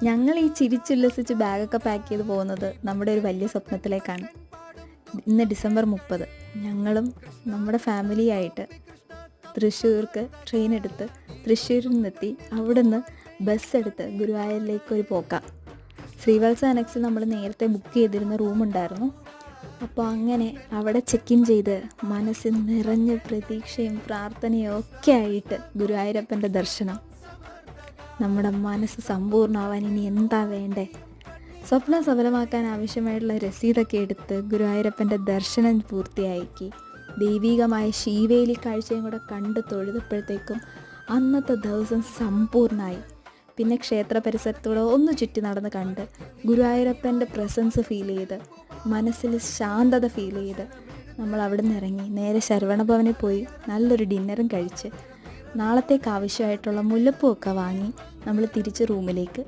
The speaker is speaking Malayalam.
ഞങ്ങൾ ഈ ചിരിച്ചുല്ലസിച്ച് ബാഗൊക്കെ പാക്ക് ചെയ്ത് പോകുന്നത് നമ്മുടെ ഒരു വലിയ സ്വപ്നത്തിലേക്കാണ്. ഇന്ന് ഡിസംബർ 30. ഞങ്ങളും നമ്മുടെ ഫാമിലിയായിട്ട് തൃശ്ശൂർക്ക് ട്രെയിൻ എടുത്ത് തൃശ്ശൂരിൽ നിന്നെത്തി അവിടെ നിന്ന് ബസ്സെടുത്ത് ഗുരുവായൂരിലേക്കൊരു പോക്കാം. ശ്രീവത്സ അനക്സിൽ നമ്മൾ നേരത്തെ ബുക്ക് ചെയ്തിരുന്ന റൂമുണ്ടായിരുന്നു. അപ്പോൾ അങ്ങനെ അവിടെ ചെക്ക് ഇൻ ചെയ്ത് മനസ്സിൽ നിറഞ്ഞ പ്രതീക്ഷയും പ്രാർത്ഥനയും ഒക്കെ ആയിട്ട് ഗുരുവായൂരപ്പൻ്റെ ദർശനം. നമ്മുടെ മനസ്സ് സമ്പൂർണ്ണമാവാൻ ഇനി എന്താ വേണ്ടേ? സ്വപ്നം സഫലമാക്കാൻ ആവശ്യമായിട്ടുള്ള രസീതൊക്കെ എടുത്ത് ഗുരുവായൂരപ്പൻ്റെ ദർശനം പൂർത്തിയാക്കി ദൈവികമായ ശീവേലി കാഴ്ചയും കൂടെ കണ്ട് തൊഴുതപ്പോഴത്തേക്കും അന്നത്തെ ദിവസം സമ്പൂർണ്ണമായി. പിന്നെ ക്ഷേത്ര പരിസരത്തൂടെ ഒന്ന് ചുറ്റി നടന്ന് കണ്ട് ഗുരുവായൂരപ്പൻ്റെ പ്രസൻസ് ഫീൽ ചെയ്ത് മനസ്സിൽ ശാന്തത ഫീൽ ചെയ്ത് നമ്മൾ അവിടെ നിന്ന് ഇറങ്ങി നേരെ ശരവണഭവനിൽ പോയി നല്ലൊരു ഡിന്നറും കഴിച്ച് നാളത്തേക്ക് ആവശ്യമായിട്ടുള്ള മുല്ലപ്പൂവൊക്കെ വാങ്ങി നമ്മൾ തിരിച്ച് റൂമിലേക്ക്